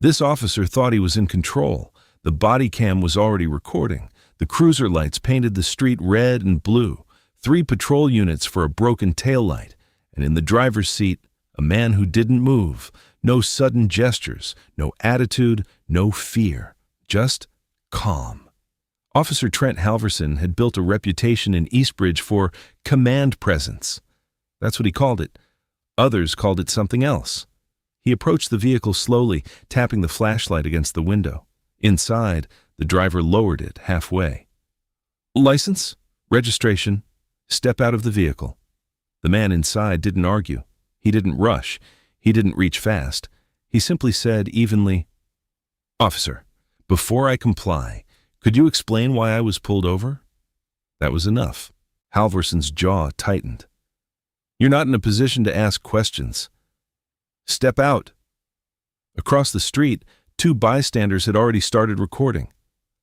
This officer thought he was in control. The body cam was already recording. The cruiser lights painted the street red and blue. 3 patrol units for a broken taillight. And in the driver's seat, a man who didn't move. No sudden gestures, no attitude, no fear. Just calm. Officer Trent Halverson had built a reputation in Eastbridge for command presence. That's what he called it. Others called it something else. He approached the vehicle slowly, tapping the flashlight against the window. Inside, the driver lowered it halfway. License? Registration? Step out of the vehicle. The man inside didn't argue. He didn't rush. He didn't reach fast. He simply said evenly, "Officer, before I comply, could you explain why I was pulled over?" That was enough. Halverson's jaw tightened. "You're not in a position to ask questions. Step out." Across the street, 2 bystanders had already started recording.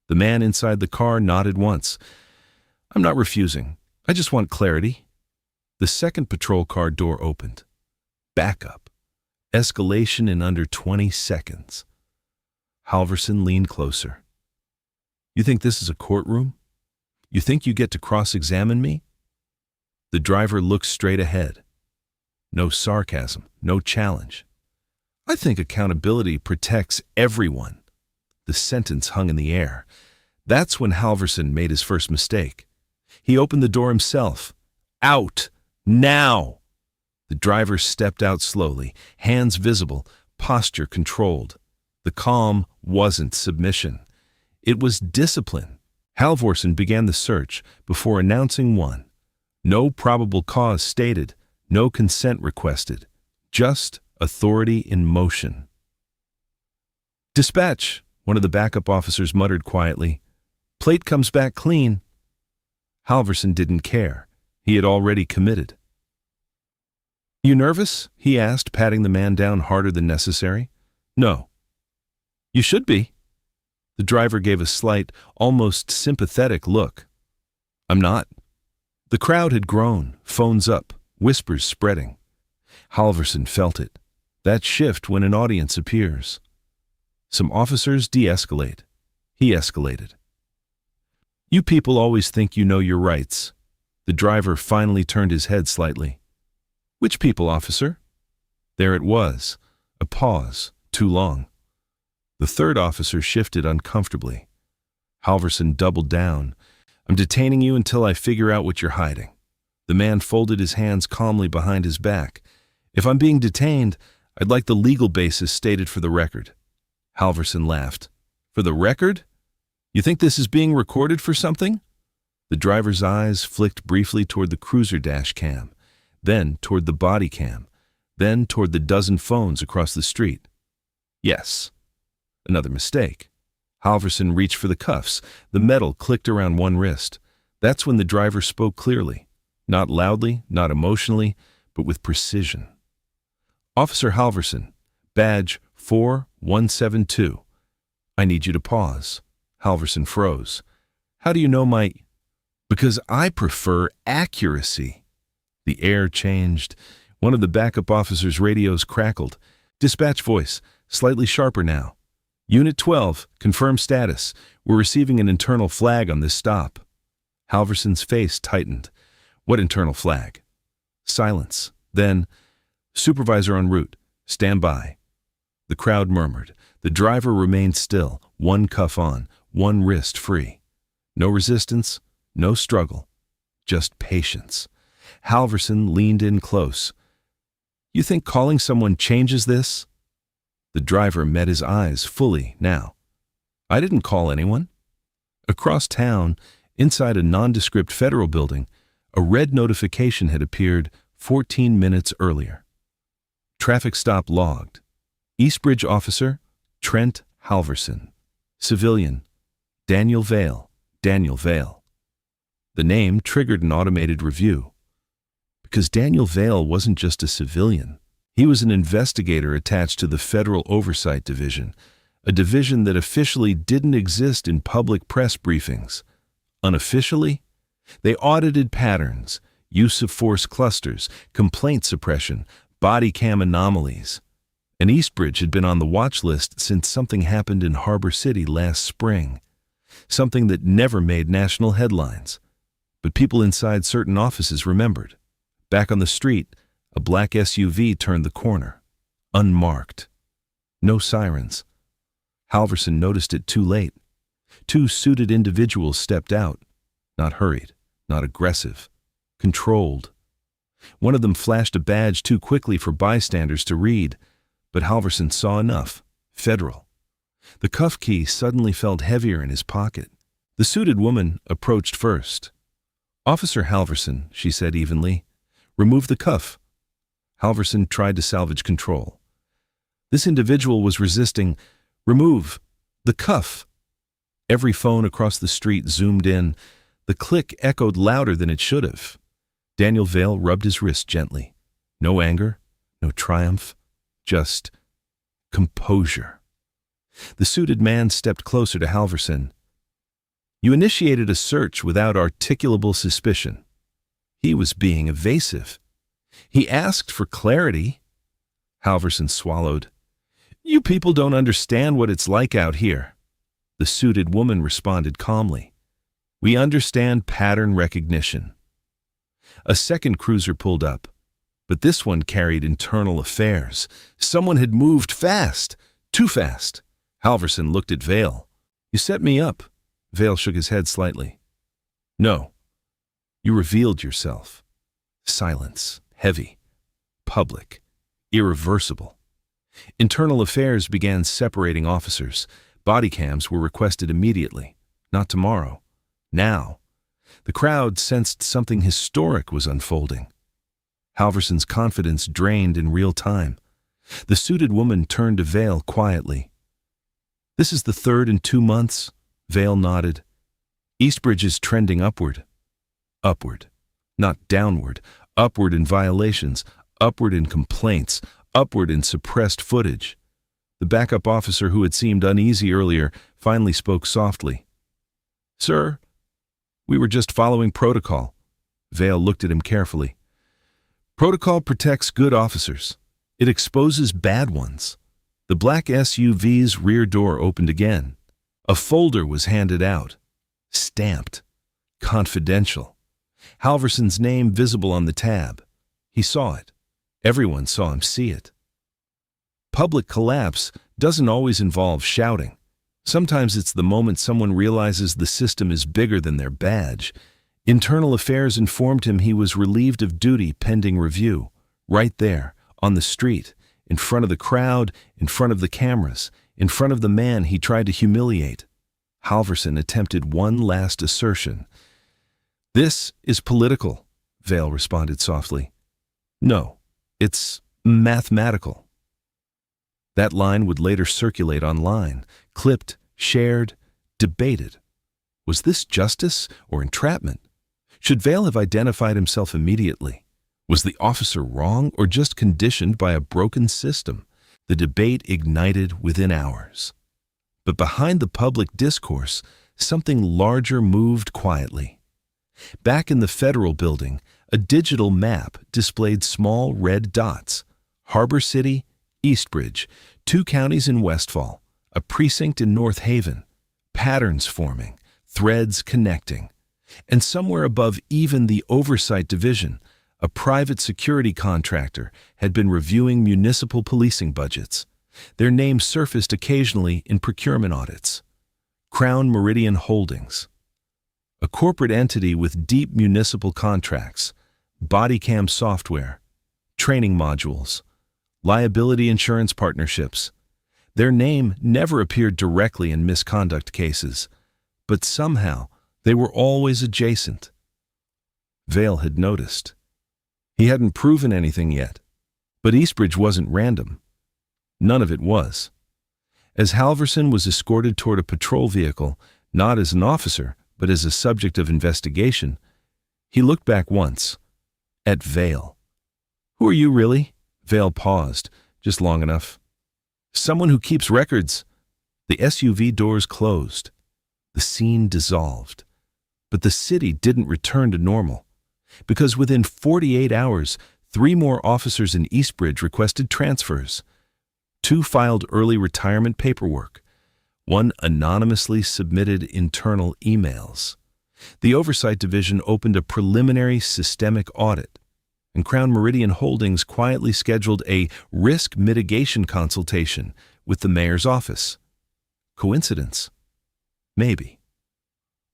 The man inside the car nodded once. "I'm not refusing. I just want clarity." The second patrol car door opened. Backup. Escalation in under 20 seconds. Halverson leaned closer. "You think this is a courtroom? You think you get to cross-examine me?" The driver looked straight ahead. No sarcasm, no challenge. "I think accountability protects everyone." The sentence hung in the air. That's when Halverson made his first mistake. He opened the door himself. "Out! Now!" The driver stepped out slowly, hands visible, posture controlled. The calm wasn't submission. It was discipline. Halverson began the search before announcing one. No probable cause stated, no consent requested, just authority in motion. "Dispatch," one of the backup officers muttered quietly. "Plate comes back clean." Halverson didn't care. He had already committed. "You nervous?" he asked, patting the man down harder than necessary. "No." "You should be." The driver gave a slight, almost sympathetic look. "I'm not." The crowd had grown, phones up, whispers spreading. Halverson felt it. That shift when an audience appears. Some officers de-escalate. He escalated. "You people always think you know your rights." The driver finally turned his head slightly. "Which people, officer?" There it was. A pause, too long. The third officer shifted uncomfortably. Halverson doubled down. "I'm detaining you until I figure out what you're hiding." The man folded his hands calmly behind his back. "If I'm being detained, I'd like the legal basis stated for the record." Halverson laughed. "For the record? You think this is being recorded for something?" The driver's eyes flicked briefly toward the cruiser dash cam, then toward the body cam, then toward the dozen phones across the street. "Yes." Another mistake. Halverson reached for the cuffs. The metal clicked around one wrist. That's when the driver spoke clearly. Not loudly, not emotionally, but with precision. "Officer Halverson, badge 4172. I need you to pause." Halverson froze. "How do you know my—" "Because I prefer accuracy." The air changed. One of the backup officers' radios crackled. Dispatch voice, slightly sharper now. "Unit 12, confirm status. We're receiving an internal flag on this stop." Halverson's face tightened. "What internal flag?" Silence. Then, "Supervisor en route. Stand by." The crowd murmured. The driver remained still, one cuff on, one wrist free. No resistance, no struggle, just patience. Halverson leaned in close. "You think calling someone changes this?" The driver met his eyes fully now. "I didn't call anyone." Across town, inside a nondescript federal building, a red notification had appeared 14 minutes earlier. Traffic stop logged. Eastbridge officer, Trent Halverson. Civilian, Daniel Vale. Daniel Vale. The name triggered an automated review. Because Daniel Vale wasn't just a civilian. He was an investigator attached to the Federal Oversight Division, a division that officially didn't exist in public press briefings. Unofficially, they audited patterns, use of force clusters, complaint suppression, body cam anomalies. And Eastbridge had been on the watch list since something happened in Harbor City last spring. Something that never made national headlines. But people inside certain offices remembered. Back on the street, a black SUV turned the corner. Unmarked. No sirens. Halverson noticed it too late. Two suited individuals stepped out. Not hurried, not aggressive. Controlled. One of them flashed a badge too quickly for bystanders to read, but Halverson saw enough. Federal. The cuff key suddenly felt heavier in his pocket. The suited woman approached first. "Officer Halverson," she said evenly, "remove the cuff." Halverson tried to salvage control. This individual was resisting. "Remove the cuff." Every phone across the street zoomed in. The click echoed louder than it should have. Daniel Vail rubbed his wrist gently. No anger, no triumph, just composure. The suited man stepped closer to Halverson. "You initiated a search without articulable suspicion." He was being evasive. He asked for clarity. Halverson swallowed. "You people don't understand what it's like out here." The suited woman responded calmly. "We understand pattern recognition." A second cruiser pulled up, but this one carried internal affairs. Someone had moved fast, too fast. Halverson looked at Vail. "You set me up." Vail shook his head slightly. "No. You revealed yourself." Silence, heavy, public, irreversible. Internal affairs began separating officers. Body cams were requested immediately. Not tomorrow. Now. The crowd sensed something historic was unfolding. Halverson's confidence drained in real time. The suited woman turned to Vail quietly. "This is the third in 2 months." Vail nodded. "Eastbridge is trending upward." Upward. Not downward. Upward in violations. Upward in complaints. Upward in suppressed footage. The backup officer who had seemed uneasy earlier finally spoke softly. "Sir, we were just following protocol." Vail looked at him carefully. "Protocol protects good officers. It exposes bad ones." The black SUV's rear door opened again. A folder was handed out. Stamped. Confidential. Halverson's name visible on the tab. He saw it. Everyone saw him see it. Public collapse doesn't always involve shouting. Sometimes it's the moment someone realizes the system is bigger than their badge. Internal Affairs informed him he was relieved of duty pending review. Right there, on the street, in front of the crowd, in front of the cameras, in front of the man he tried to humiliate. Halverson attempted one last assertion. "This is political," Vail responded softly. "No, it's mathematical." That line would later circulate online, clipped, shared, debated. Was this justice or entrapment? Should Vail have identified himself immediately? Was the officer wrong or just conditioned by a broken system? The debate ignited within hours. But behind the public discourse, something larger moved quietly. Back in the Federal Building, a digital map displayed small red dots. Harbor City, Eastbridge, 2 counties in Westfall, a precinct in North Haven, patterns forming, threads connecting. And somewhere above even the Oversight Division, a private security contractor had been reviewing municipal policing budgets. Their names surfaced occasionally in procurement audits. Crown Meridian Holdings, a corporate entity with deep municipal contracts, body cam software, training modules, liability insurance partnerships. Their name never appeared directly in misconduct cases, but somehow they were always adjacent. Vail had noticed. He hadn't proven anything yet, but Eastbridge wasn't random. None of it was. As Halverson was escorted toward a patrol vehicle, not as an officer, but as a subject of investigation, he looked back once, at Vail. "Who are you really?" Vail paused, just long enough. "Someone who keeps records." The SUV doors closed. The scene dissolved. But the city didn't return to normal, because within 48 hours, 3 more officers in Eastbridge requested transfers. 2 filed early retirement paperwork. 1 anonymously submitted internal emails. The Oversight Division opened a preliminary systemic audit, and Crown Meridian Holdings quietly scheduled a risk mitigation consultation with the mayor's office. Coincidence? Maybe.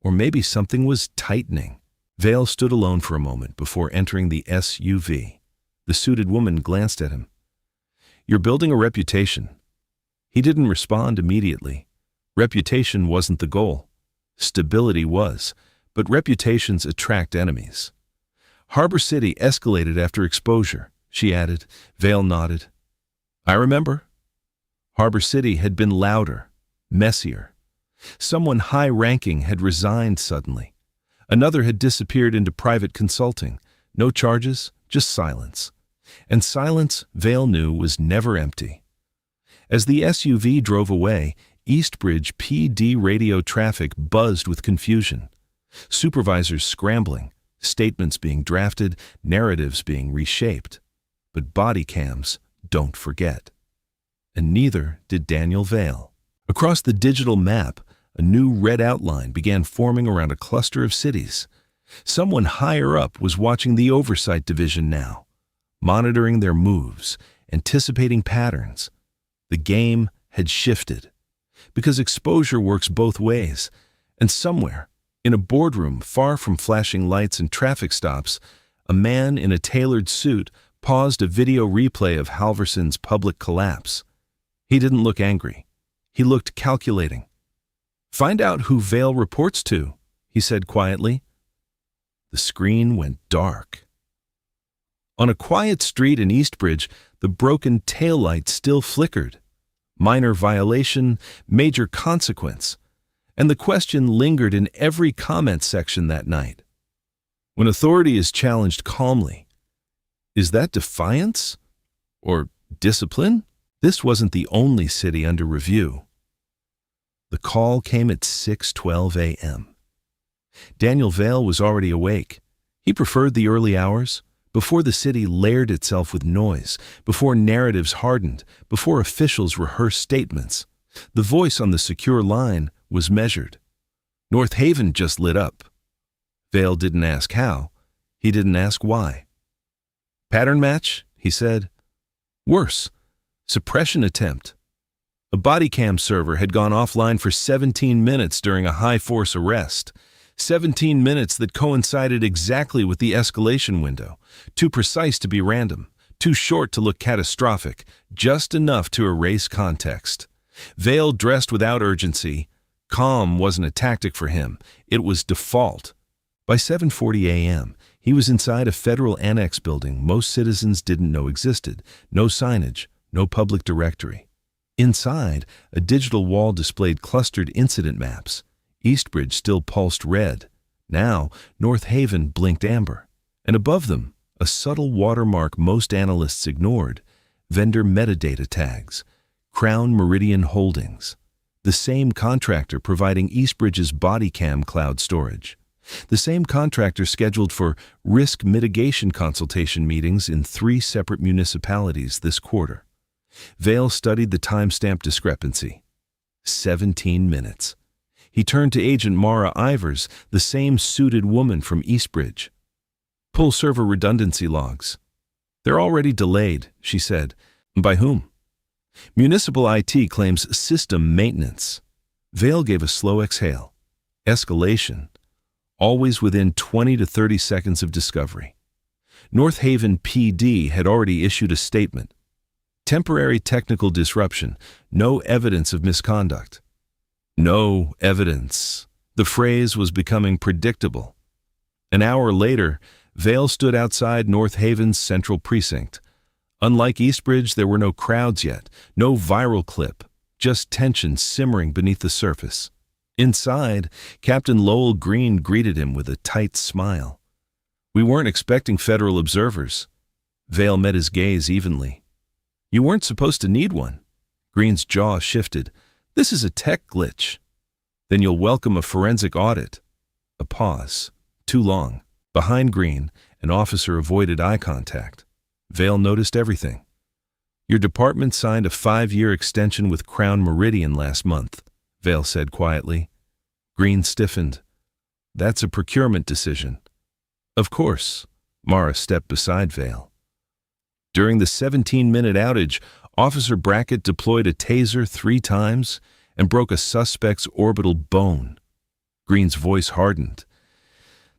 Or maybe something was tightening. Vale stood alone for a moment before entering the SUV. The suited woman glanced at him. "You're building a reputation." He didn't respond immediately. Reputation wasn't the goal. Stability was, but reputations attract enemies. "Harbor City escalated after exposure," she added. Vale nodded. "I remember." Harbor City had been louder, messier. Someone high-ranking had resigned suddenly. Another had disappeared into private consulting. No charges, just silence. And silence, Vale knew, was never empty. As the SUV drove away, Eastbridge PD radio traffic buzzed with confusion. Supervisors scrambling, statements being drafted, narratives being reshaped. But body cams don't forget. And neither did Daniel Vale. Across the digital map, a new red outline began forming around a cluster of cities. Someone higher up was watching the Oversight Division now, monitoring their moves, anticipating patterns. The game had shifted, because exposure works both ways, and somewhere, in a boardroom far from flashing lights and traffic stops, a man in a tailored suit paused a video replay of Halverson's public collapse. He didn't look angry. He looked calculating. "Find out who Vale reports to," he said quietly. The screen went dark. On a quiet street in Eastbridge, the broken taillight still flickered. Minor violation, major consequence. And the question lingered in every comment section that night. When authority is challenged calmly, is that defiance? Or discipline? This wasn't the only city under review. The call came at 6:12 a.m. Daniel Vale was already awake. He preferred the early hours, before the city layered itself with noise, before narratives hardened, before officials rehearsed statements. The voice on the secure line was measured. North Haven just lit up. Vale didn't ask how. He didn't ask why. "Pattern match," he said. "Worse. Suppression attempt." A body cam server had gone offline for 17 minutes during a high-force arrest. 17 minutes that coincided exactly with the escalation window. Too precise to be random. Too short to look catastrophic. Just enough to erase context. Vale dressed without urgency. Calm wasn't a tactic for him. It was default. By 7:40 a.m., he was inside a federal annex building most citizens didn't know existed. No signage, no public directory. Inside, a digital wall displayed clustered incident maps. Eastbridge still pulsed red. Now, North Haven blinked amber. And above them, a subtle watermark most analysts ignored: vendor metadata tags. Crown Meridian Holdings. The same contractor providing Eastbridge's body cam cloud storage. The same contractor scheduled for risk mitigation consultation meetings in 3 separate municipalities this quarter. Vale studied the timestamp discrepancy. 17 minutes. He turned to Agent Mara Ivers, the same suited woman from Eastbridge. "Pull server redundancy logs." "They're already delayed," she said. "By whom?" "Municipal IT claims system maintenance." Vale gave a slow exhale. Escalation. Always within 20 to 30 seconds of discovery. North Haven PD had already issued a statement. Temporary technical disruption. No evidence of misconduct. No evidence. The phrase was becoming predictable. An hour later, Vale stood outside North Haven's central precinct. Unlike Eastbridge, there were no crowds yet, no viral clip, just tension simmering beneath the surface. Inside, Captain Lowell Green greeted him with a tight smile. "We weren't expecting federal observers." Vale met his gaze evenly. "You weren't supposed to need one." Green's jaw shifted. "This is a tech glitch." "Then you'll welcome a forensic audit." A pause. Too long. Behind Green, an officer avoided eye contact. Vale noticed everything. Your department signed a 5-year extension with Crown Meridian last month, Vale said quietly. Green stiffened. That's a procurement decision. Of course. Mara stepped beside Vale. During the 17-minute outage, Officer Brackett deployed a taser 3 times and broke a suspect's orbital bone. Green's voice hardened.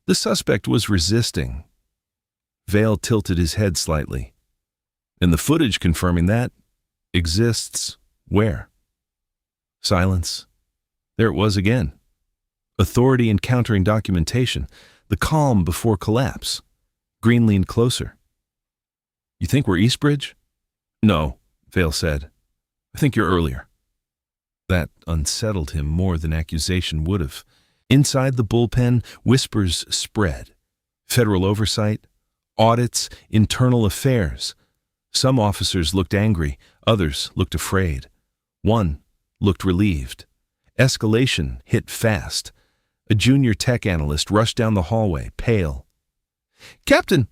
The suspect was resisting. Vale tilted his head slightly. And the footage confirming that exists where? Silence. There it was again. Authority encountering documentation, the calm before collapse. Green leaned closer. You think we're Eastbridge? No, Vale said. I think you're earlier. That unsettled him more than accusation would have. Inside the bullpen, whispers spread. Federal oversight, audits, internal affairs. Some officers looked angry, others looked afraid. One looked relieved. Escalation hit fast. A junior tech analyst rushed down the hallway, pale. Captain,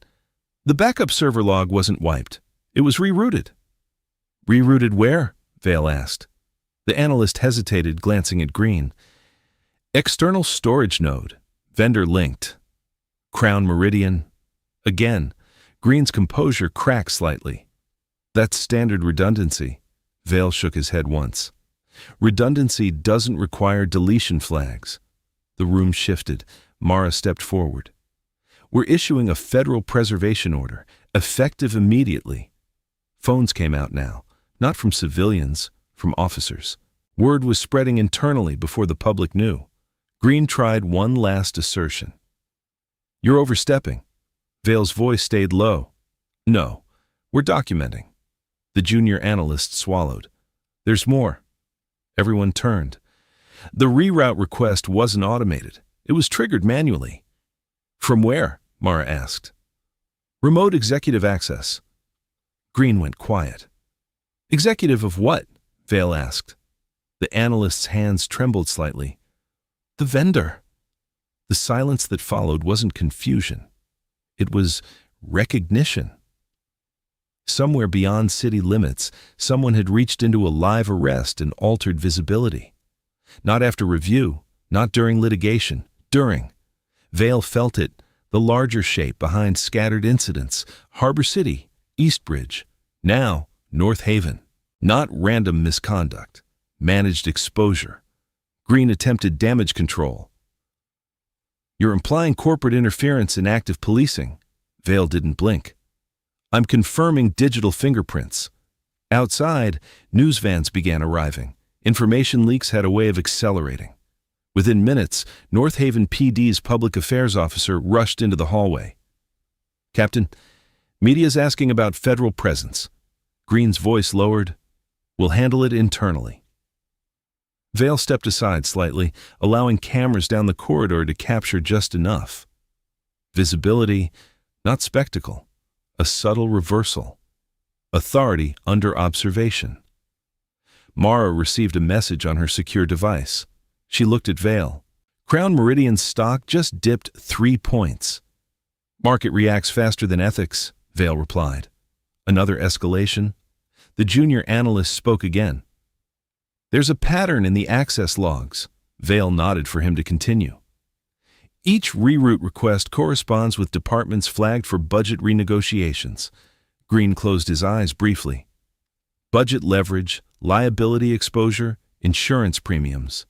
the backup server log wasn't wiped. It was rerouted. Rerouted where? Vale asked. The analyst hesitated, glancing at Green. External storage node. Vendor linked. Crown Meridian. Again, Green's composure cracked slightly. That's standard redundancy. Vale shook his head once. Redundancy doesn't require deletion flags. The room shifted. Mara stepped forward. We're issuing a federal preservation order, effective immediately. Phones came out now, not from civilians, from officers. Word was spreading internally before the public knew. Green tried one last assertion. You're overstepping. Vale's voice stayed low. No, we're documenting. The junior analyst swallowed. There's more. Everyone turned. The reroute request wasn't automated. It was triggered manually. From where? Mara asked. Remote executive access. Green went quiet. Executive of what? Vale asked. The analyst's hands trembled slightly. The vendor. The silence that followed wasn't confusion. It was recognition. Somewhere beyond city limits, someone had reached into a live arrest and altered visibility. Not after review, not during litigation, during. Vale felt it, the larger shape behind scattered incidents, Harbor City, Eastbridge, now North Haven. Not random misconduct, managed exposure. Green attempted damage control. You're implying corporate interference in active policing. Vale didn't blink. I'm confirming digital fingerprints. Outside, news vans began arriving. Information leaks had a way of accelerating. Within minutes, North Haven PD's public affairs officer rushed into the hallway. Captain, media's asking about federal presence. Green's voice lowered. We'll handle it internally. Vale stepped aside slightly, allowing cameras down the corridor to capture just enough. Visibility, not spectacle. A subtle reversal. Authority under observation. Mara received a message on her secure device. She looked at Vale. Crown Meridian's stock just dipped 3 points. Market reacts faster than ethics, Vale replied. Another escalation. The junior analyst spoke again. There's a pattern in the access logs. Vale nodded for him to continue. Each reroute request corresponds with departments flagged for budget renegotiations. Green closed his eyes briefly. Budget leverage, liability exposure, insurance premiums.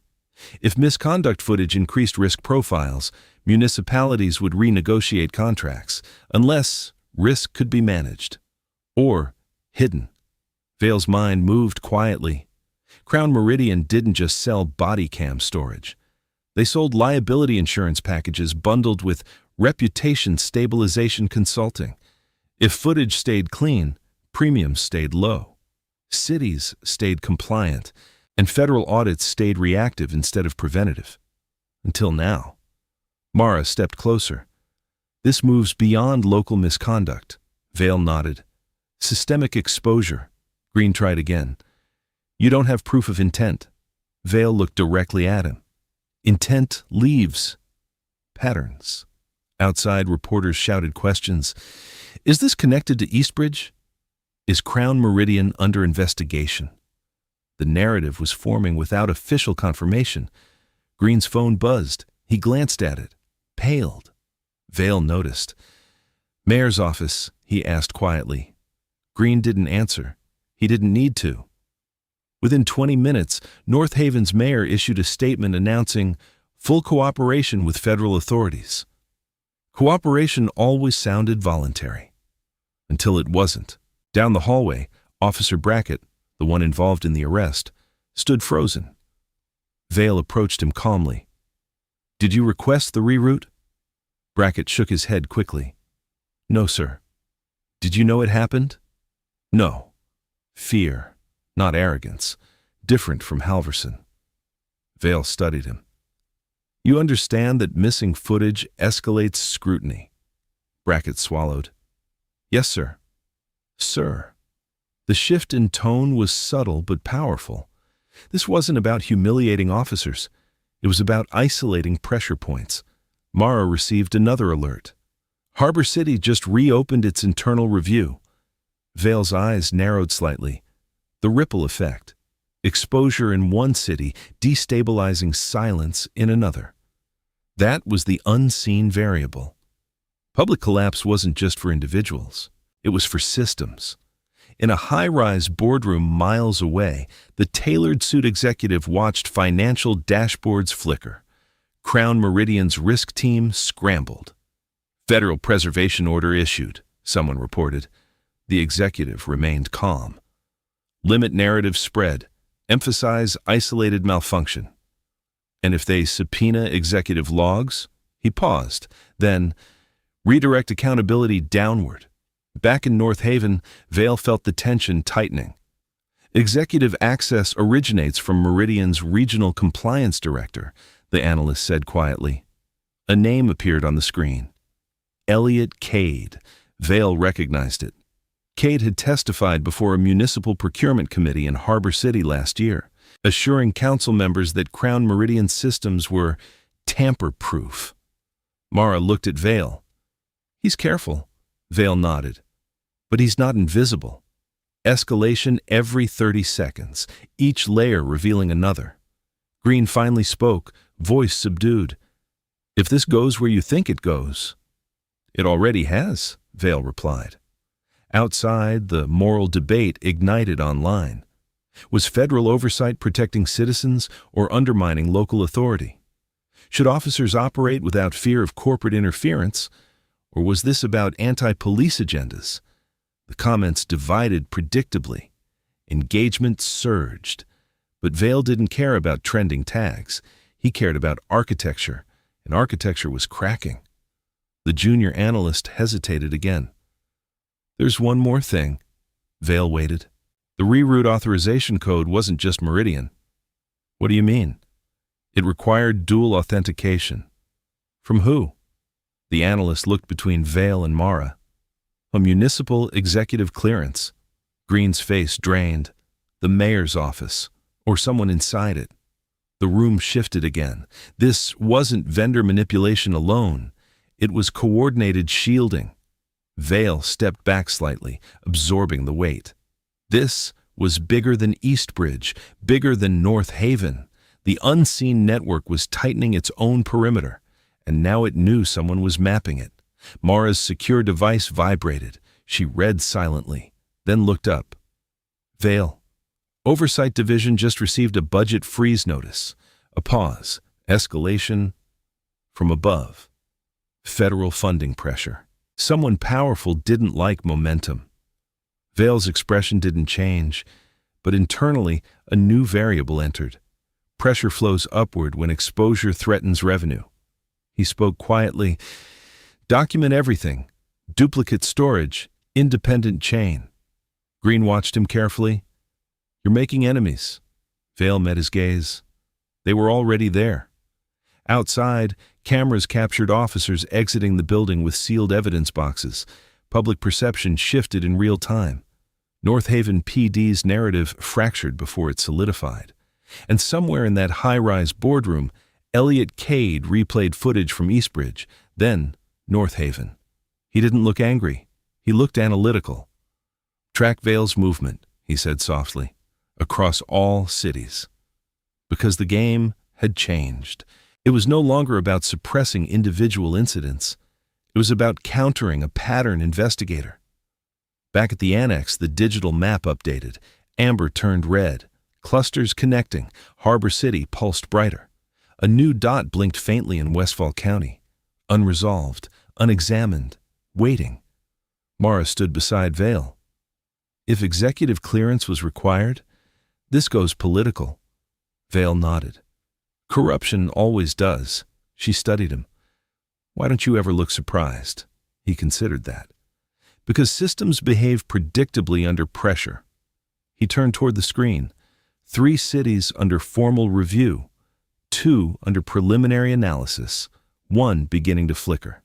If misconduct footage increased risk profiles, municipalities would renegotiate contracts, unless risk could be managed. Or hidden. Vale's mind moved quietly. Crown Meridian didn't just sell body cam storage. They sold liability insurance packages bundled with reputation stabilization consulting. If footage stayed clean, premiums stayed low. Cities stayed compliant, and federal audits stayed reactive instead of preventative. Until now. Mara stepped closer. This moves beyond local misconduct. Vale nodded. Systemic exposure. Green tried again. You don't have proof of intent. Vale looked directly at him. Intent leaves patterns. Outside, reporters shouted questions. Is this connected to Eastbridge? Is Crown Meridian under investigation? The narrative was forming without official confirmation. Green's phone buzzed. He glanced at it, paled. Vale noticed. "Mayor's office," he asked quietly. Green didn't answer. He didn't need to. Within 20 minutes, North Haven's mayor issued a statement announcing full cooperation with federal authorities. Cooperation always sounded voluntary. Until it wasn't. Down the hallway, Officer Brackett, the one involved in the arrest, stood frozen. Vale approached him calmly. "Did you request the reroute?" Brackett shook his head quickly. "No, sir." "Did you know it happened?" "No." Fear, not arrogance, different from Halverson. Vale studied him. "You understand that missing footage escalates scrutiny." Brackett swallowed. "Yes, sir." "Sir." The shift in tone was subtle but powerful. This wasn't about humiliating officers. It was about isolating pressure points. Mara received another alert. Harbor City just reopened its internal review. Vale's eyes narrowed slightly. The ripple effect. Exposure in one city, destabilizing silence in another. That was the unseen variable. Public collapse wasn't just for individuals. It was for systems. In a high-rise boardroom miles away, the tailored suit executive watched financial dashboards flicker. Crown Meridian's risk team scrambled. "Federal preservation order issued," someone reported. The executive remained calm. Limit narrative spread. Emphasize isolated malfunction. "And if they subpoena executive logs?" He paused. Then, redirect accountability downward. Back in North Haven, Vale felt the tension tightening. "Executive access originates from Meridian's regional compliance director," the analyst said quietly. A name appeared on the screen. Elliot Cade. Vale recognized it. Cade had testified before a municipal procurement committee in Harbor City last year, assuring council members that Crown Meridian systems were tamper-proof. Mara looked at Vale. "He's careful." Vale nodded. "But he's not invisible. Escalation every 30 seconds, each layer revealing another." Green finally spoke, voice subdued. "If this goes where you think it goes." "It already has," Vale replied. Outside, the moral debate ignited online. Was federal oversight protecting citizens or undermining local authority? Should officers operate without fear of corporate interference, or was this about anti-police agendas? The comments divided predictably. Engagement surged. But Vale didn't care about trending tags. He cared about architecture, and architecture was cracking. The junior analyst hesitated again. "There's one more thing." Vale waited. "The reroute authorization code wasn't just Meridian." "What do you mean?" "It required dual authentication." "From who?" The analyst looked between Vale and Mara. "A municipal executive clearance." Green's face drained. "The mayor's office, or someone inside it." The room shifted again. This wasn't vendor manipulation alone. It was coordinated shielding. Vale stepped back slightly, absorbing the weight. This was bigger than Eastbridge, bigger than North Haven. The unseen network was tightening its own perimeter, and now it knew someone was mapping it. Mara's secure device vibrated. She read silently, then looked up. "Vale, Oversight Division just received a budget freeze notice." A pause. Escalation from above. Federal funding pressure. Someone powerful didn't like momentum. Vale's expression didn't change, but internally a new variable entered. Pressure flows upward when exposure threatens revenue. He spoke quietly. "Document everything. Duplicate storage. Independent chain." Green watched him carefully. "You're making enemies." Vale met his gaze. They were already there. Outside, cameras captured officers exiting the building with sealed evidence boxes. Public perception shifted in real time. North Haven PD's narrative fractured before it solidified. And somewhere in that high-rise boardroom, Elliot Cade replayed footage from Eastbridge, then North Haven. He didn't look angry. He looked analytical. Track Vale's movement, he said softly, across all cities. Because the game had changed. It was no longer about suppressing individual incidents. It was about countering a pattern investigator. Back at the annex, the digital map updated. Amber turned red. Clusters connecting. Harbor City pulsed brighter. A new dot blinked faintly in Westfall County. Unresolved, unexamined, waiting. Mara stood beside Vale. If executive clearance was required, this goes political. Vale nodded. Corruption always does. She studied him. Why don't you ever look surprised? He considered that. Because systems behave predictably under pressure. He turned toward the screen. 3 cities under formal review, 2 under preliminary analysis, 1 beginning to flicker.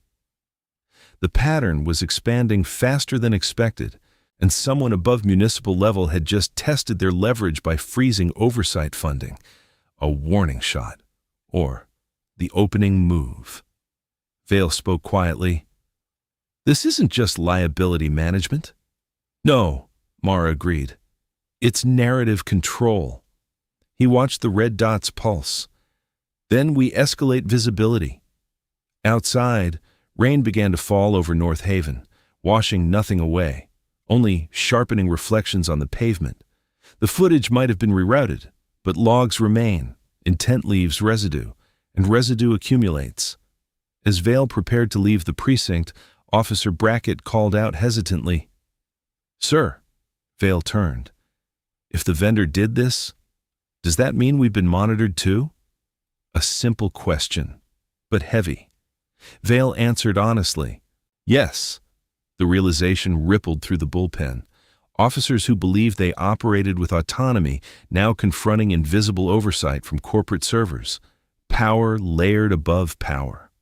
The pattern was expanding faster than expected, and someone above municipal level had just tested their leverage by freezing oversight funding. A warning shot, or the opening move. Vale spoke quietly. This isn't just liability management. No, Mara agreed. It's narrative control. He watched the red dots pulse. Then we escalate visibility. Outside, rain began to fall over North Haven, washing nothing away, only sharpening reflections on the pavement. The footage might have been rerouted, but logs remain, intent leaves residue, and residue accumulates. As Vale prepared to leave the precinct, Officer Brackett called out hesitantly, "Sir." Vale turned. If the vendor did this, does that mean we've been monitored too? A simple question, but heavy. Vale answered honestly, yes. The realization rippled through the bullpen. Officers who believed they operated with autonomy now confronting invisible oversight from corporate servers. Power layered above power.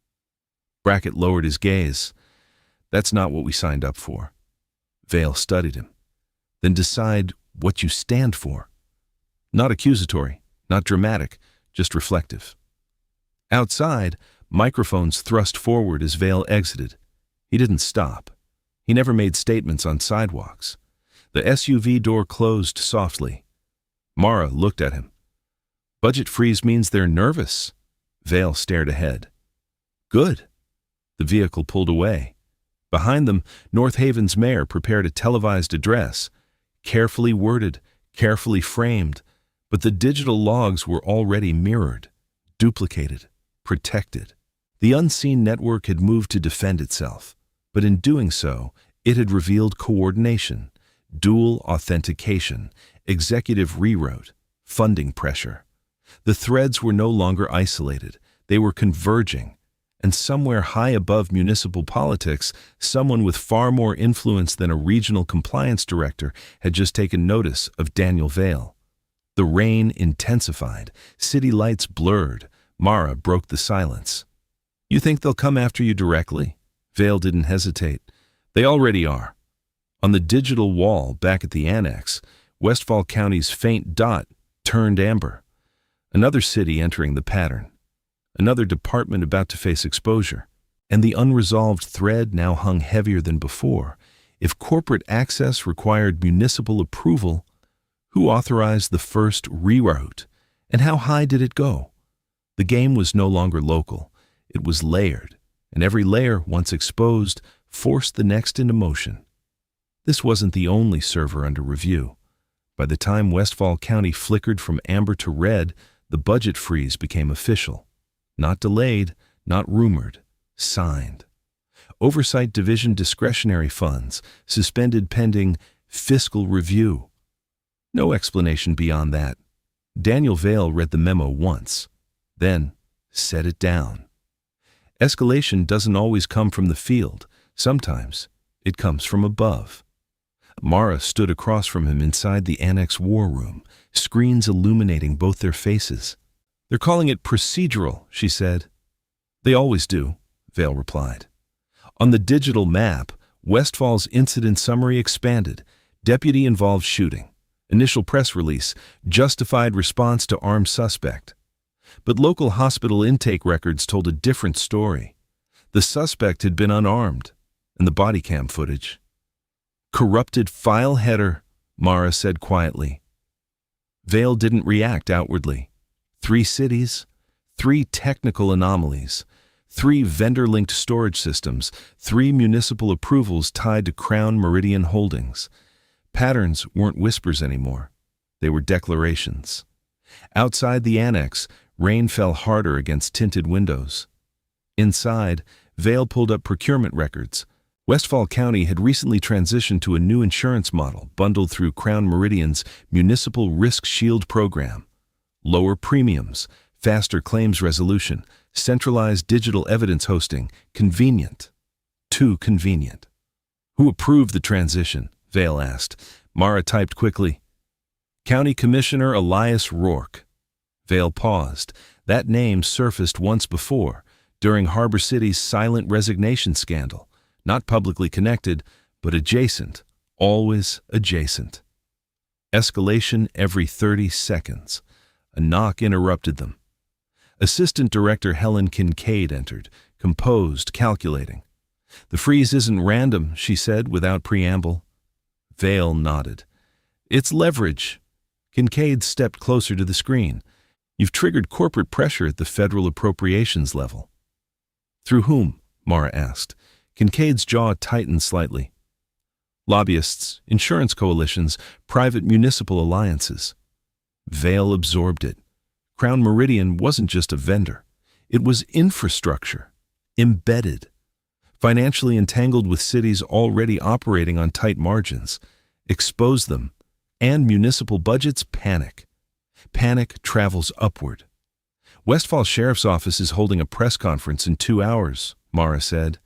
Brackett lowered his gaze. That's not what we signed up for. Vale studied him. Then decide what you stand for. Not accusatory, not dramatic, just reflective. Outside, microphones thrust forward as Vale exited. He didn't stop. He never made statements on sidewalks. The SUV door closed softly. Mara looked at him. Budget freeze means they're nervous. Vale stared ahead. Good. The vehicle pulled away. Behind them, North Haven's mayor prepared a televised address, carefully worded, carefully framed, but the digital logs were already mirrored, duplicated, protected. The unseen network had moved to defend itself, but in doing so, it had revealed coordination, dual authentication, executive rewrote, funding pressure. The threads were no longer isolated, they were converging, and somewhere high above municipal politics, someone with far more influence than a regional compliance director had just taken notice of Daniel Vale. The rain intensified, city lights blurred. Mara broke the silence. You think they'll come after you directly? Vale didn't hesitate. They already are. On the digital wall back at the annex, Westfall County's faint dot turned amber. Another city entering the pattern. Another department about to face exposure. And the unresolved thread now hung heavier than before. If corporate access required municipal approval, who authorized the first reroute? And how high did it go? The game was no longer local. It was layered, and every layer, once exposed, forced the next into motion. This wasn't the only server under review. By the time Westfall County flickered from amber to red, the budget freeze became official. Not delayed, not rumored, signed. Oversight Division discretionary funds, suspended pending fiscal review. No explanation beyond that. Daniel Vale read the memo once, then set it down. Escalation doesn't always come from the field. Sometimes it comes from above. Mara stood across from him inside the annex war room, screens illuminating both their faces. They're calling it procedural, she said. They always do, Vale replied. On the digital map, Westfall's incident summary expanded. Deputy-involved shooting. Initial press release, justified response to armed suspect. But local hospital intake records told a different story. The suspect had been unarmed, and the body cam footage. Corrupted file header, Mara said quietly. Vale didn't react outwardly. 3 cities, 3 technical anomalies, 3 vendor-linked storage systems, 3 municipal approvals tied to Crown Meridian Holdings. Patterns weren't whispers anymore. They were declarations. Outside the annex, rain fell harder against tinted windows. Inside, Vale pulled up procurement records. Westfall County had recently transitioned to a new insurance model bundled through Crown Meridian's Municipal Risk Shield program. Lower premiums, faster claims resolution, centralized digital evidence hosting, convenient. Too convenient. Who approved the transition? Vale asked. Mara typed quickly. County Commissioner Elias Rourke. Vale paused. That name surfaced once before, during Harbor City's silent resignation scandal. Not publicly connected, but adjacent. Always adjacent. Escalation every 30 seconds. A knock interrupted them. Assistant Director Helen Kincaid entered, composed, calculating. The freeze isn't random, she said without preamble. Vale nodded. It's leverage. Kincaid stepped closer to the screen. You've triggered corporate pressure at the federal appropriations level. Through whom? Mara asked. Kincaid's jaw tightened slightly. Lobbyists, insurance coalitions, private municipal alliances. Vale absorbed it. Crown Meridian wasn't just a vendor. It was infrastructure, embedded, financially entangled with cities already operating on tight margins. Expose them, and municipal budgets panic. Panic travels upward. Westfall Sheriff's Office is holding a press conference in 2 hours, Mara said.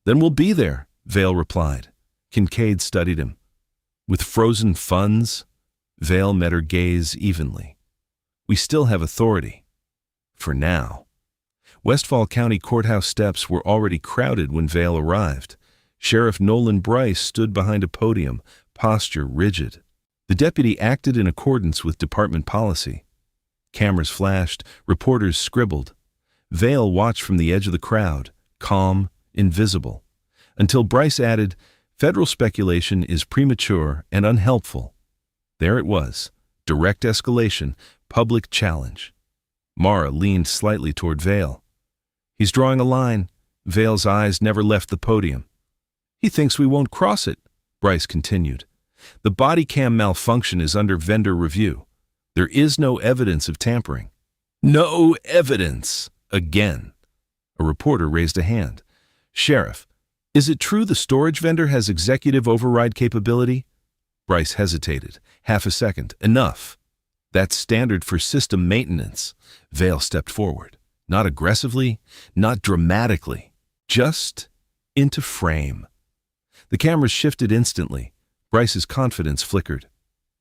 Then we'll be there, Vale replied. Kincaid studied him. With frozen funds? Vale met her gaze evenly. We still have authority. For now. Westfall County Courthouse steps were already crowded when Vale arrived. Sheriff Nolan Bryce stood behind a podium, posture rigid. The deputy acted in accordance with department policy. Cameras flashed, reporters scribbled. Vale watched from the edge of the crowd, calm, invisible, until Bryce added, "Federal speculation is premature and unhelpful." There it was, direct escalation, public challenge. Mara leaned slightly toward Vale. He's drawing a line. Vale's eyes never left the podium. He thinks we won't cross it, Bryce continued. The body cam malfunction is under vendor review. There is no evidence of tampering. No evidence! Again. A reporter raised a hand. Sheriff, is it true the storage vendor has executive override capability? Bryce hesitated. Half a second. Enough. That's standard for system maintenance. Vale stepped forward. Not aggressively, not dramatically. Just into frame. The cameras shifted instantly. Bryce's confidence flickered.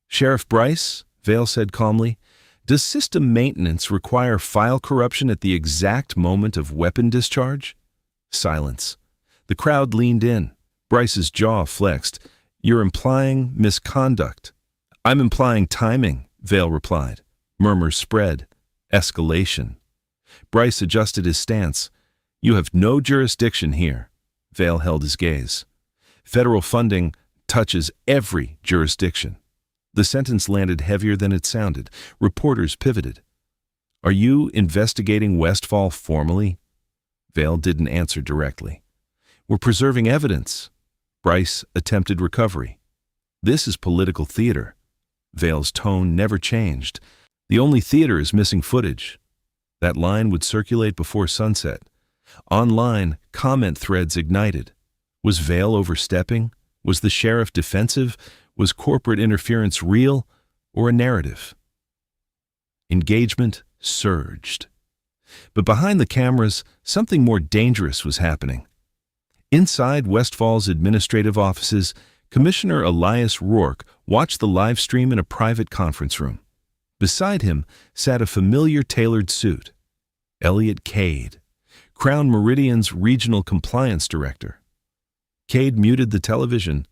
Sheriff Bryce, Vale said calmly, does system maintenance require file corruption at the exact moment of weapon discharge? Silence. The crowd leaned in. Bryce's jaw flexed. You're implying misconduct. I'm implying timing, Vale replied. Murmurs spread. Escalation. Bryce adjusted his stance. You have no jurisdiction here. Vale held his gaze. Federal funding touches every jurisdiction. The sentence landed heavier than it sounded. Reporters pivoted. Are you investigating Westfall formally? Vale didn't answer directly. We're preserving evidence. Bryce attempted recovery. This is political theater. Vale's tone never changed. The only theater is missing footage. That line would circulate before sunset. Online, comment threads ignited. Was Vale overstepping? Was the sheriff defensive? Was corporate interference real or a narrative? Engagement surged. But behind the cameras, something more dangerous was happening. Inside Westfall's administrative offices, Commissioner Elias Rourke watched the live stream in a private conference room. Beside him sat a familiar tailored suit. Elliot Cade, Crown Meridian's Regional Compliance Director. Cade muted the television.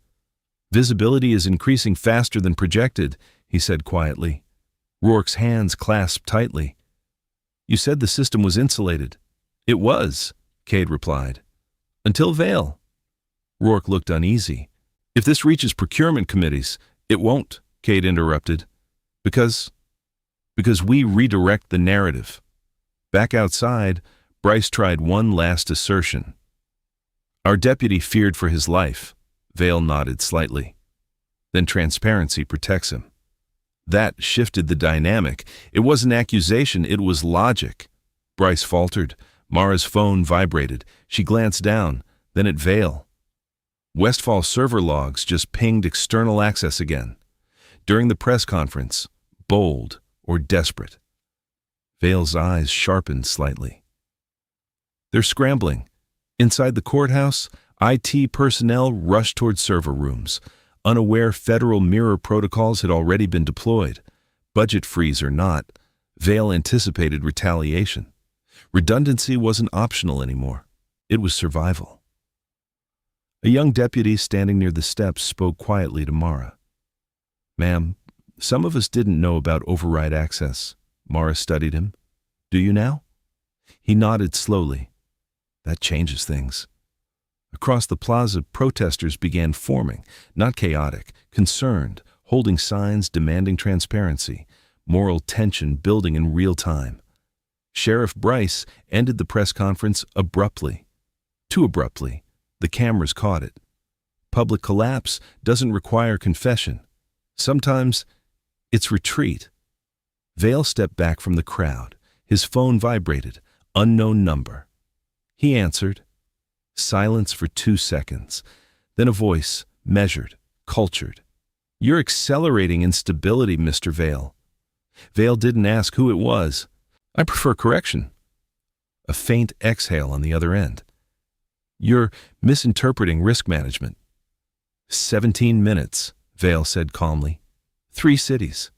Visibility is increasing faster than projected, he said quietly. Rourke's hands clasped tightly. You said the system was insulated. It was, Cade replied. Until Vale. Rourke looked uneasy. If this reaches procurement committees, it won't, Kate interrupted. Because we redirect the narrative. Back outside, Bryce tried one last assertion. Our deputy feared for his life. Vale nodded slightly. Then transparency protects him. That shifted the dynamic. It wasn't accusation, it was logic. Bryce faltered. Mara's phone vibrated. She glanced down, then at Vale. Westfall server logs just pinged external access again. During the press conference, bold or desperate. Vale's eyes sharpened slightly. They're scrambling. Inside the courthouse, IT personnel rushed toward server rooms. Unaware federal mirror protocols had already been deployed. Budget freeze or not, Vale anticipated retaliation. Redundancy wasn't optional anymore. It was survival. A young deputy standing near the steps spoke quietly to Mara. Ma'am, some of us didn't know about override access. Mara studied him. Do you now? He nodded slowly. That changes things. Across the plaza, protesters began forming, not chaotic, concerned, holding signs demanding transparency, moral tension building in real time. Sheriff Bryce ended the press conference abruptly. Too abruptly. The cameras caught it. Public collapse doesn't require confession. Sometimes it's retreat. Vale stepped back from the crowd. His phone vibrated. Unknown number. He answered. Silence for 2 seconds. Then a voice, measured, cultured. You're accelerating instability, Mr. Vale. Vale didn't ask who it was. I prefer correction. A faint exhale on the other end. You're misinterpreting risk management. 17 minutes, Vale said calmly. 3 cities.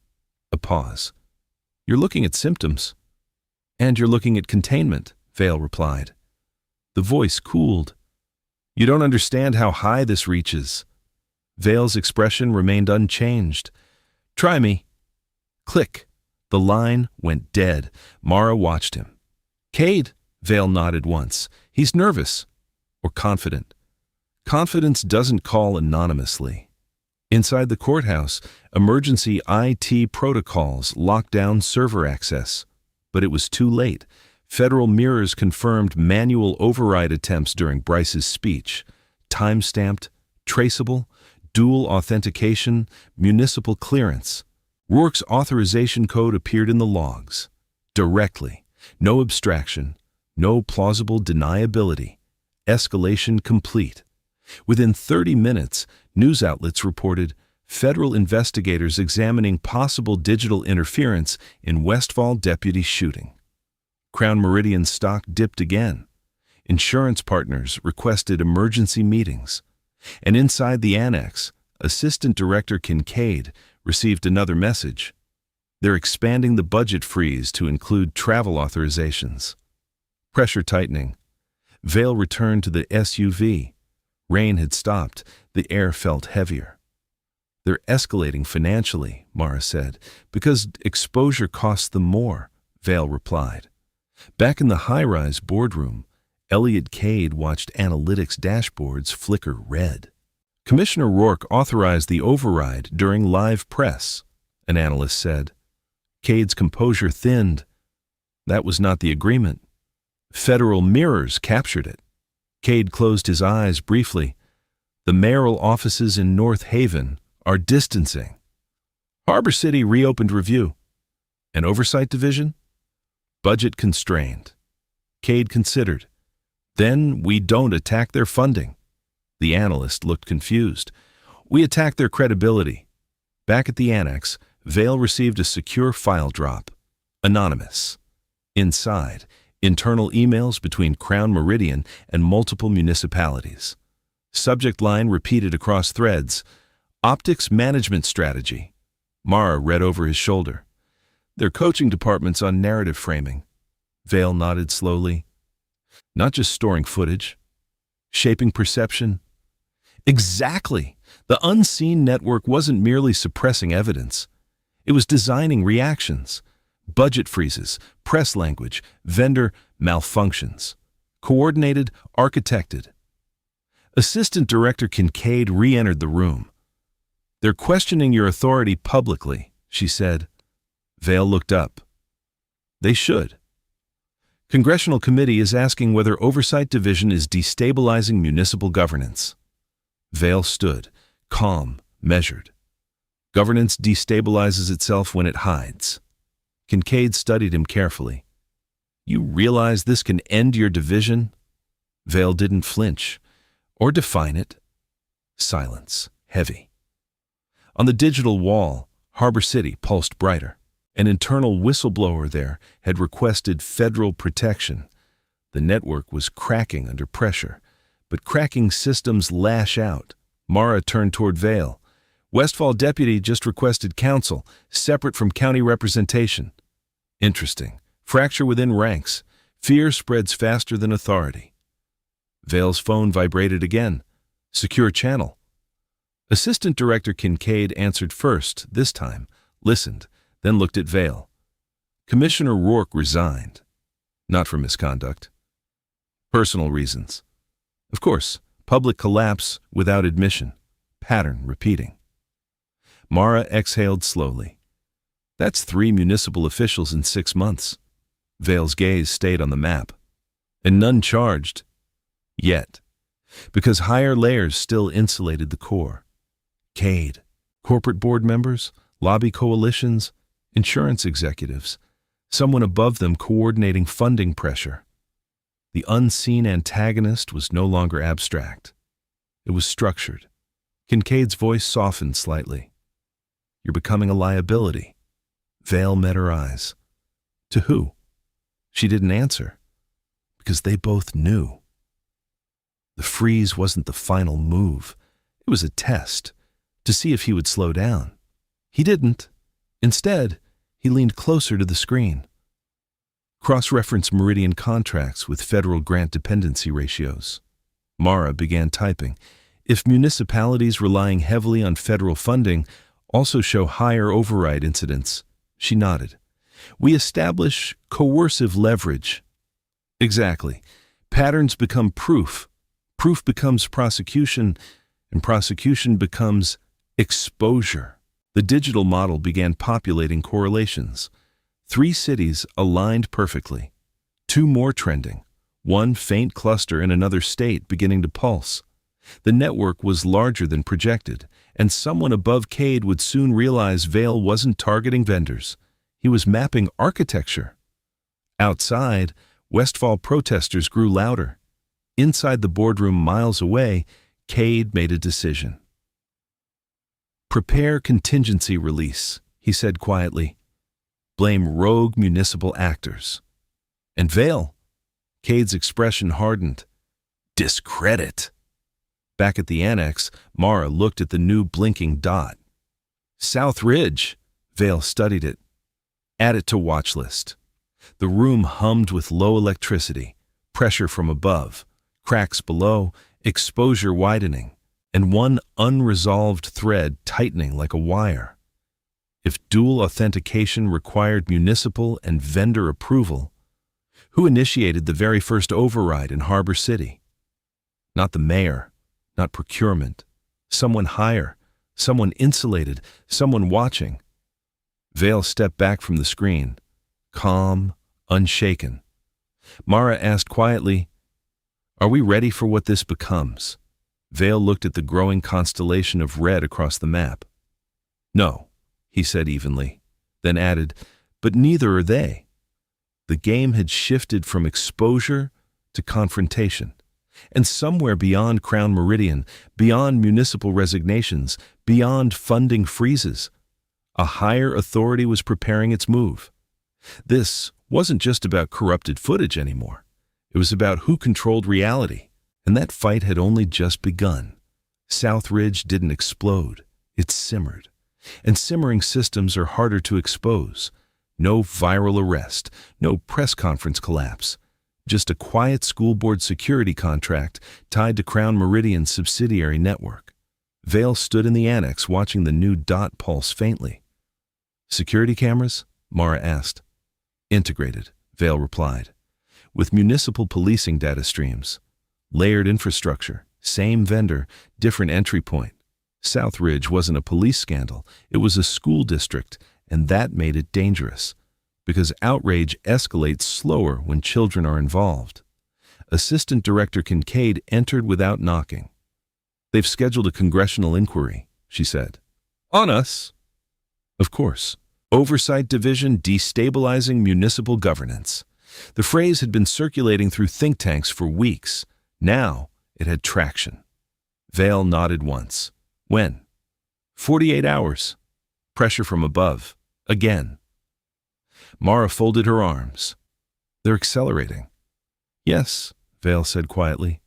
A pause. You're looking at symptoms. And you're looking at containment, Vale replied. The voice cooled. You don't understand how high this reaches. Vale's expression remained unchanged. Try me. Click. The line went dead. Mara watched him. Cade, Vale nodded once. He's nervous. Or confident. Confidence doesn't call anonymously. Inside the courthouse, emergency IT protocols locked down server access. But it was too late. Federal mirrors confirmed manual override attempts during Bryce's speech. Time-stamped, traceable, dual authentication, municipal clearance. Rourke's authorization code appeared in the logs. Directly. No abstraction. No plausible deniability. Escalation complete. Within 30 minutes, news outlets reported federal investigators examining possible digital interference in Westfall deputy shooting. Crown Meridian stock dipped again. Insurance partners requested emergency meetings. And inside the annex, Assistant Director Kincaid received another message. They're expanding the budget freeze to include travel authorizations. Pressure tightening. Vale returned to the SUV. Rain had stopped. The air felt heavier. They're escalating financially, Mara said, because exposure costs them more, Vale replied. Back in the high-rise boardroom, Elliot Cade watched analytics dashboards flicker red. Commissioner Rourke authorized the override during live press, an analyst said. Cade's composure thinned. That was not the agreement. Federal mirrors captured it. Cade closed his eyes briefly. The mayoral offices in North Haven are distancing. Harbor City reopened review. An oversight division? Budget constrained. Cade considered. Then we don't attack their funding. The analyst looked confused. We attack their credibility. Back at the annex, Vale received a secure file drop. Anonymous. Inside, internal emails between Crown Meridian and multiple municipalities. Subject line repeated across threads. Optics management strategy. Mara read over his shoulder. Their coaching department's on narrative framing. Vale nodded slowly. Not just storing footage. Shaping perception. Exactly. The unseen network wasn't merely suppressing evidence. It was designing reactions. Budget freezes, press language, vendor malfunctions. Coordinated, architected. Assistant Director Kincaid re-entered the room. "They're questioning your authority publicly," she said. Vale looked up. "They should. Congressional Committee is asking whether Oversight Division is destabilizing municipal governance." Vale stood, calm, measured. "Governance destabilizes itself when it hides." Kincaid studied him carefully. "You realize this can end your division?" Vale didn't flinch, or define it. Silence, heavy. On the digital wall, Harbor City pulsed brighter. An internal whistleblower there had requested federal protection. The network was cracking under pressure, but cracking systems lash out. Mara turned toward Vale. "Westfall deputy just requested counsel, separate from county representation." "Interesting. Fracture within ranks. Fear spreads faster than authority." Vale's phone vibrated again. "Secure channel." Assistant Director Kincaid answered first, this time, listened, then looked at Vale. "Commissioner Rourke resigned. Not for misconduct. Personal reasons. Of course, public collapse without admission. Pattern repeating." Mara exhaled slowly. "That's 3 municipal officials in 6 months." Vale's gaze stayed on the map. "And none charged. Yet. Because higher layers still insulated the core. Cade, corporate board members, lobby coalitions, insurance executives, someone above them coordinating funding pressure. The unseen antagonist was no longer abstract. It was structured. Kincaid's voice softened slightly. "You're becoming a liability." Vale met her eyes. "To who?" She didn't answer, because they both knew. The freeze wasn't the final move. It was a test, to see if he would slow down. He didn't. Instead, he leaned closer to the screen. Cross-reference Meridian contracts with federal grant dependency ratios. Mara began typing. "If municipalities relying heavily on federal funding also show higher override incidents," she nodded. "We establish coercive leverage." Exactly. Patterns become proof. Proof becomes prosecution, and prosecution becomes exposure. The digital model began populating correlations. 3 cities aligned perfectly. 2 more trending. 1 faint cluster in another state beginning to pulse. The network was larger than projected, and someone above Cade would soon realize Vale wasn't targeting vendors. He was mapping architecture. Outside, Westfall protesters grew louder. Inside the boardroom miles away, Cade made a decision. "Prepare contingency release," he said quietly. "Blame rogue municipal actors." "And Vale?" Cade's expression hardened. "Discredit." Back at the annex, Mara looked at the new blinking dot. "South Ridge." Vale studied it. "Add it to watch list." The room hummed with low electricity, pressure from above, cracks below, exposure widening, and one unresolved thread tightening like a wire. If dual authentication required municipal and vendor approval, who initiated the very first override in Harbor City? Not the mayor, not procurement. Someone higher, someone insulated, someone watching. Vale stepped back from the screen, calm, unshaken. Mara asked quietly, "Are we ready for what this becomes?" Vale looked at the growing constellation of red across the map. "No," he said evenly, then added, "But neither are they." The game had shifted from exposure to confrontation. And somewhere beyond Crown Meridian, beyond municipal resignations, beyond funding freezes, a higher authority was preparing its move. This wasn't just about corrupted footage anymore. It was about who controlled reality, and that fight had only just begun. South Ridge didn't explode, it simmered. And simmering systems are harder to expose. No viral arrest, no press conference collapse. Just a quiet school board security contract tied to Crown Meridian's subsidiary network. Vale stood in the annex watching the new dot pulse faintly. "Security cameras?" Mara asked. "Integrated," Vale replied. "With municipal policing data streams. Layered infrastructure, Same vendor, different entry point. Southridge wasn't a police scandal, it was a school district, and that made it dangerous, because outrage escalates slower when children are involved. Assistant Director Kincaid entered without knocking. "They've scheduled a congressional inquiry," she said. "On us?" "Of course. Oversight Division destabilizing municipal governance." The phrase had been circulating through think tanks for weeks. Now it had traction. Vale nodded once. "When?" 48 hours. Pressure from above. Again. Mara folded her arms. "They're accelerating." "Yes," Vale said quietly,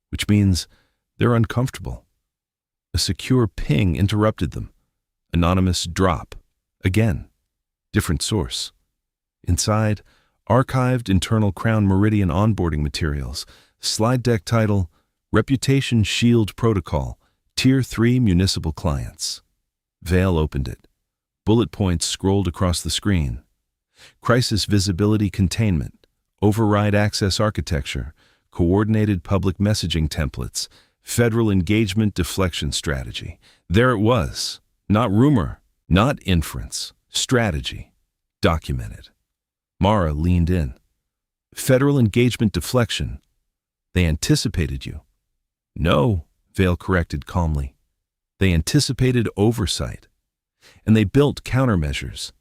"which means they're uncomfortable." A secure ping interrupted them. Anonymous drop. Again. Different source. Inside, archived internal Crown Meridian onboarding materials. Slide deck title, Reputation Shield Protocol, Tier 3 Municipal Clients. Vale opened it. Bullet points scrolled across the screen. Crisis Visibility Containment, Override Access Architecture, Coordinated Public Messaging Templates, Federal Engagement Deflection Strategy. There it was. Not rumor, not inference. Strategy. Documented. Mara leaned in. "Federal engagement deflection. They anticipated you." "No," Vale corrected calmly. "They anticipated oversight. And they built countermeasures.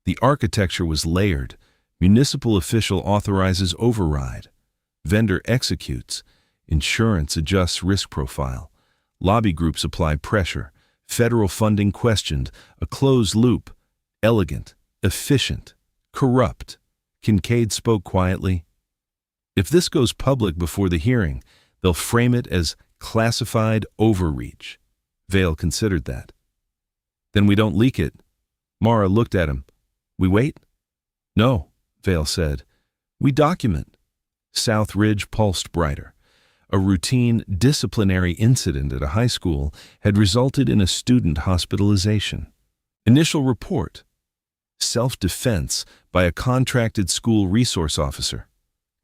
The architecture was layered. Municipal official authorizes override. Vendor executes. Insurance adjusts risk profile. Lobby groups apply pressure. Federal funding questioned. A closed loop. Elegant. Efficient. Corrupt." Kincaid spoke quietly. "If this goes public before the hearing, they'll frame it as classified overreach." Vale considered that. "Then we don't leak it." Mara looked at him. "We wait?" "No," Vale said. "We document." Southridge pulsed brighter. A routine disciplinary incident at a high school had resulted in a student hospitalization. Initial report. Self-defense by a contracted school resource officer.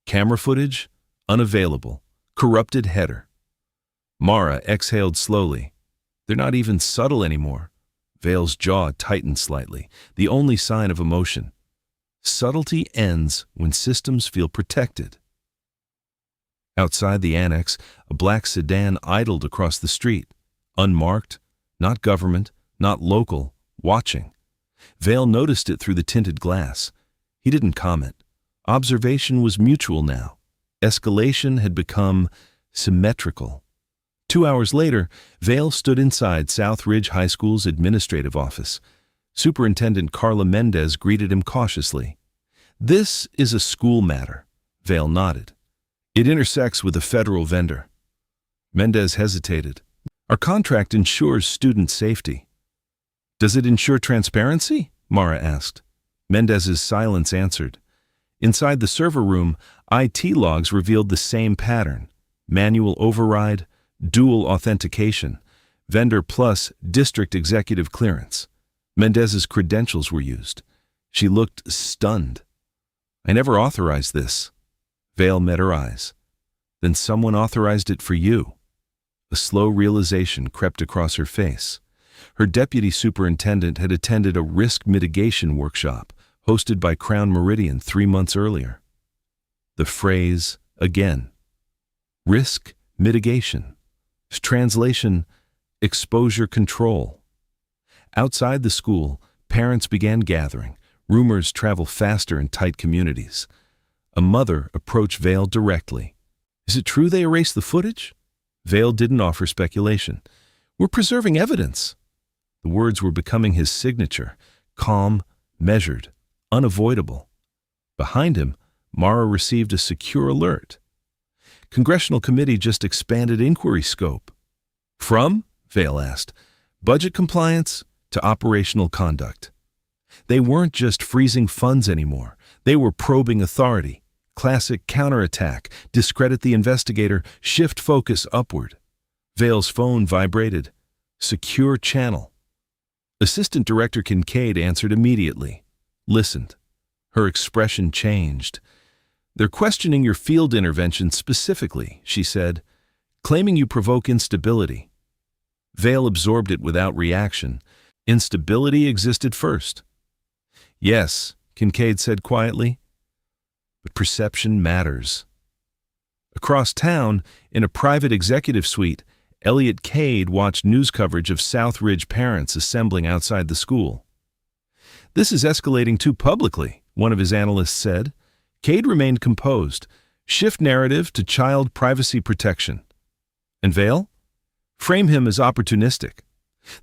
Camera footage? Unavailable. Corrupted header. Mara exhaled slowly. "They're not even subtle anymore." Vale's jaw tightened slightly, the only sign of emotion. Subtlety ends when systems feel protected. Outside the annex, a black sedan idled across the street. Unmarked, not government, not local, watching. Vale noticed it through the tinted glass. He didn't comment. Observation was mutual now. Escalation had become symmetrical. 2 hours later, Vale stood inside Southridge High School's administrative office. Superintendent Carla Mendez greeted him cautiously. "This is a school matter," Vale nodded. "It intersects with a federal vendor." Mendez hesitated. "Our contract ensures student safety." "Does it ensure transparency?" Mara asked. Mendez's silence answered. Inside the server room, IT logs revealed the same pattern. Manual override, dual authentication, vendor plus district executive clearance. Mendez's credentials were used. She looked stunned. "I never authorized this." Vale met her eyes. "Then someone authorized it for you." A slow realization crept across her face. Her deputy superintendent had attended a risk mitigation workshop hosted by Crown Meridian 3 months earlier. The phrase, again. Risk mitigation. Translation, exposure control. Outside the school, parents began gathering. Rumors travel faster in tight communities. A mother approached Vale directly. "Is it true they erased the footage?" Vale didn't offer speculation. "We're preserving evidence." The words were becoming his signature, calm, measured, unavoidable. Behind him, Mara received a secure alert. Congressional committee just expanded inquiry scope. "From?" Vale asked. "Budget compliance to operational conduct." They weren't just freezing funds anymore. They were probing authority. Classic counterattack, discredit the investigator, shift focus upward. Vale's phone vibrated. Secure channel. Assistant Director Kincaid answered immediately. Listened. Her expression changed. "They're questioning your field intervention specifically," she said. claiming you provoke instability. Vale absorbed it without reaction. Instability existed first. Yes, Kincaid said quietly, but perception matters. Across town, in a private executive suite, Elliot Cade watched news coverage of Southridge parents assembling outside the school. "This is escalating too publicly," one of his analysts said. Cade remained composed. "Shift narrative to child privacy protection." And Vale? Frame him as opportunistic.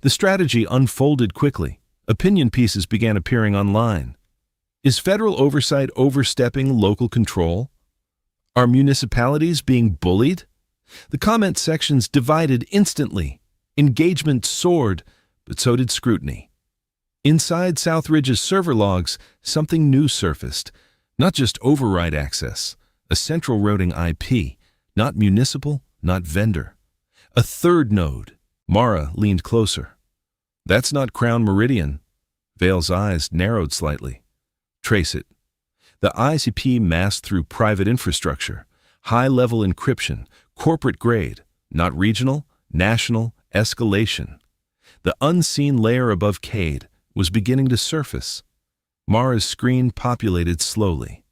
The strategy unfolded quickly. Opinion pieces began appearing online. Is federal oversight overstepping local control? Are municipalities being bullied? The comment sections divided instantly. Engagement soared, but so did scrutiny. Inside Southridge's server logs, something new surfaced. Not just override access, a central routing IP, not municipal, not vendor. A third node. Mara leaned closer. "That's not Crown Meridian." Vale's eyes narrowed slightly. "Trace it." The ICP masked through private infrastructure, high-level encryption, corporate grade, not regional, national, escalation. The unseen layer above Cade was beginning to surface. Mara's screen populated slowly.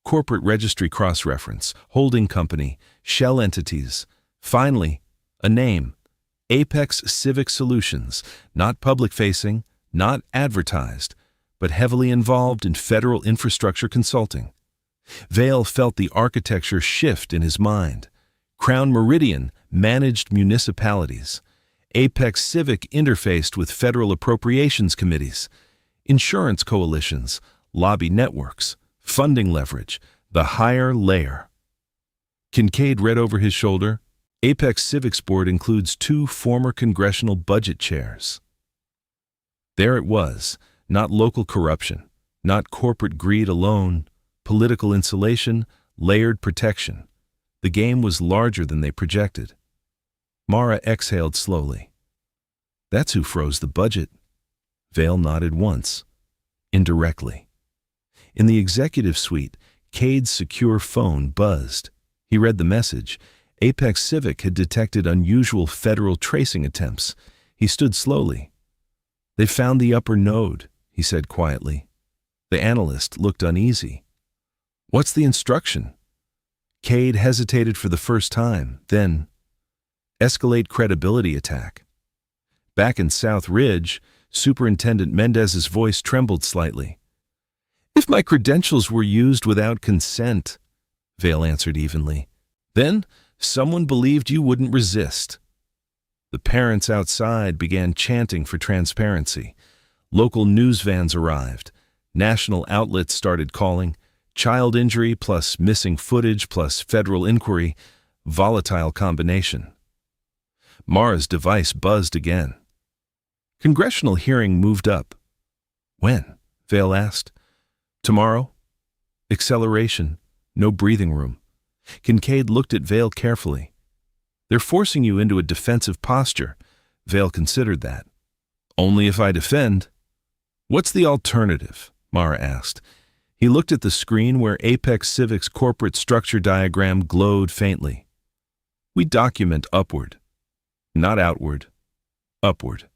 Corporate registry cross-reference, holding company, shell entities. Finally, a name. Apex Civic Solutions, not public-facing, not advertised, but heavily involved in federal infrastructure consulting. Vale felt the architecture shift in his mind. Crown Meridian managed municipalities. Apex Civic interfaced with federal appropriations committees, insurance coalitions, lobby networks, funding leverage, the higher layer. Kincaid read over his shoulder. Apex Civic's board includes 2 former congressional budget chairs. There it was, not local corruption, not corporate greed alone, political insulation, layered protection. The game was larger than they projected. Mara exhaled slowly. "That's who froze the budget." Vale nodded once, indirectly. In the executive suite, Cade's secure phone buzzed. He read the message. Apex Civic had detected unusual federal tracing attempts. He stood slowly. "They found the upper node," he said quietly. The analyst looked uneasy. "What's the instruction?" Cade hesitated for the first time, then, "Escalate credibility attack." Back in South Ridge, Superintendent Mendez's voice trembled slightly. "If my credentials were used without consent," Vale answered evenly, "then someone believed you wouldn't resist." The parents outside began chanting for transparency. Local news vans arrived. National outlets started calling. Child injury plus missing footage plus federal inquiry. Volatile combination. Mara's device buzzed again. Congressional hearing moved up. "When?" Vale asked. "Tomorrow." Acceleration. No breathing room. Kincaid looked at Vale carefully. "They're forcing you into a defensive posture." Vale considered that. "Only if I defend." "What's the alternative?" Mara asked. He looked at the screen where Apex Civic's corporate structure diagram glowed faintly. "We document upward, not outward. Upward.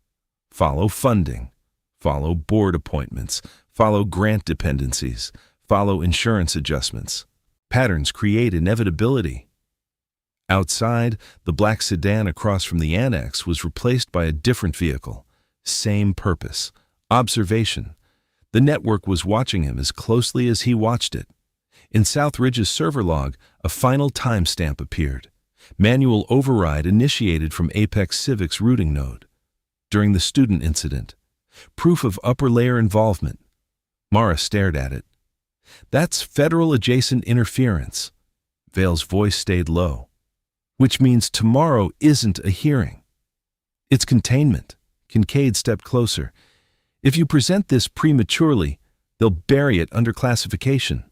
Follow funding. Follow board appointments. Follow grant dependencies. Follow insurance adjustments. Patterns create inevitability." Outside, the black sedan across from the annex was replaced by a different vehicle. Same purpose. Observation. The network was watching him as closely as he watched it. In Southridge's server log, a final timestamp appeared. Manual override initiated from Apex Civic's routing node. During the student incident. Proof of upper layer involvement. Mara stared at it. "That's federal adjacent interference." Vale's voice stayed low. "Which means tomorrow isn't a hearing. It's containment." Kincaid stepped closer. "If you present this prematurely, they'll bury it under classification."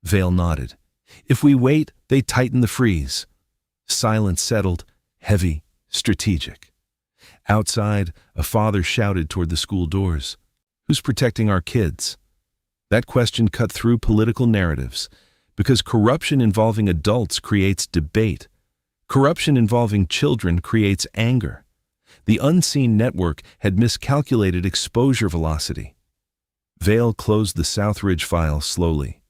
Vale nodded. "If we wait, they tighten the freeze." Silence settled, heavy, strategic. Outside, a father shouted toward the school doors. "Who's protecting our kids?" That question cut through political narratives, because corruption involving adults creates debate. Corruption involving children creates anger. The unseen network had miscalculated exposure velocity. Vale closed the Southridge file slowly.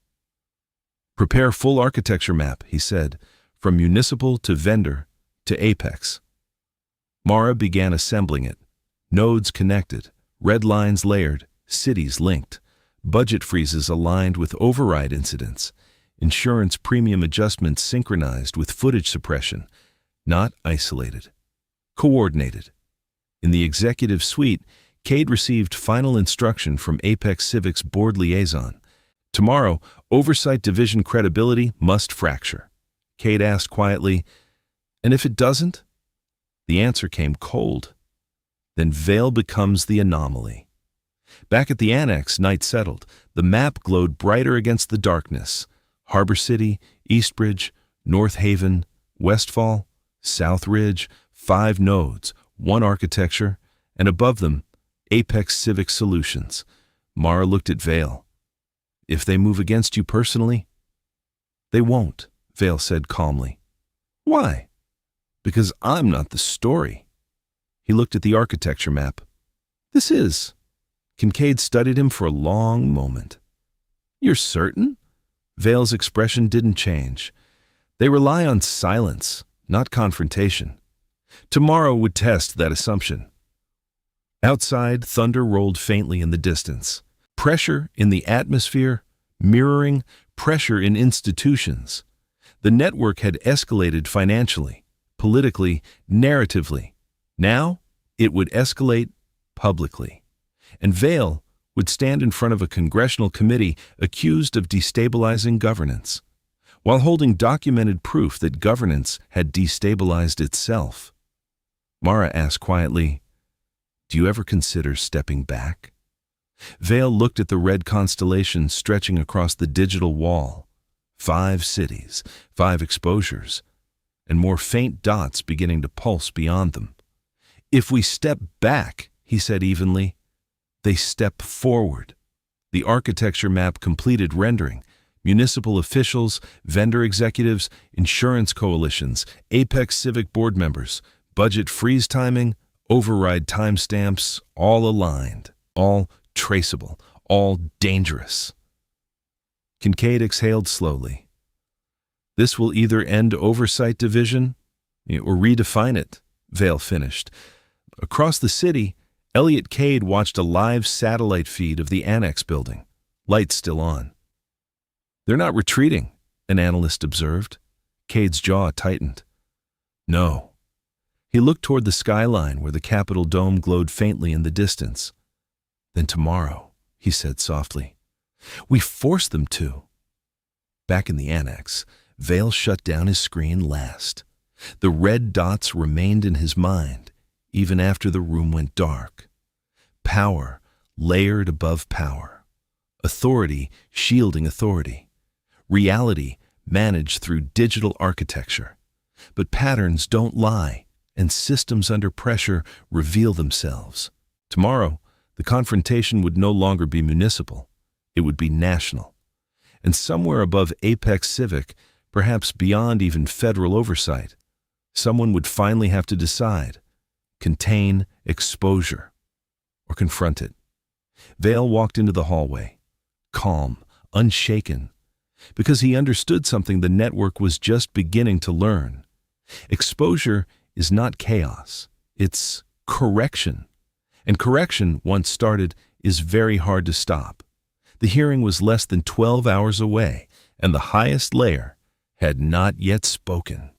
"Prepare full architecture map," he said, "from municipal to vendor to apex." Mara began assembling it. Nodes connected, red lines layered, cities linked, budget freezes aligned with override incidents, insurance premium adjustments synchronized with footage suppression, not isolated, coordinated. In the executive suite, Cade received final instruction from Apex Civic's board liaison. "Tomorrow, Oversight Division credibility must fracture." Cade asked quietly, "And if it doesn't?" The answer came cold. "Then Vale becomes the anomaly." Back at the annex, night settled. The map glowed brighter against the darkness. Harbor City, Eastbridge, North Haven, Westfall, South Ridge, 5 nodes, 1 architecture, and above them, Apex Civic Solutions. Mara looked at Vale. "If they move against you personally?" "They won't," Vale said calmly. "Why?" "Because I'm not the story." He looked at the architecture map. "This is." Kincaid studied him for a long moment. "You're certain?" Vale's expression didn't change. "They rely on silence, not confrontation. Tomorrow would test that assumption." Outside, thunder rolled faintly in the distance. Pressure in the atmosphere, mirroring pressure in institutions. The network had escalated financially, politically, narratively. Now, it would escalate publicly. And Vale would stand in front of a congressional committee accused of destabilizing governance, while holding documented proof that governance had destabilized itself. Mara asked quietly, "Do you ever consider stepping back?" Vale looked at the red constellation stretching across the digital wall. 5 cities, 5 exposures, and more faint dots beginning to pulse beyond them. "If we step back," he said evenly, "they step forward." The architecture map completed rendering. Municipal officials, vendor executives, insurance coalitions, Apex Civic board members, budget freeze timing, override timestamps, all aligned, all traceable, all dangerous. Kincaid exhaled slowly. "This will either end Oversight Division or redefine it," Vale finished. Across the city, Elliot Cade watched a live satellite feed of the annex building, lights still on. "They're not retreating," an analyst observed. Cade's jaw tightened. "No." He looked toward the skyline where the Capitol dome glowed faintly in the distance. "Then tomorrow," he said softly, "we force them to." Back in the annex, Vale shut down his screen last. The red dots remained in his mind, even after the room went dark. Power layered above power. Authority shielding authority. Reality managed through digital architecture. But patterns don't lie, and systems under pressure reveal themselves. Tomorrow, the confrontation would no longer be municipal. It would be national. And somewhere above Apex Civic, perhaps beyond even federal oversight, someone would finally have to decide: contain exposure or confront it. Vale walked into the hallway, calm, unshaken, because he understood something the network was just beginning to learn. Exposure is not chaos, it's correction. And correction, once started, is very hard to stop. The hearing was less than 12 hours away, and the highest layer had not yet spoken.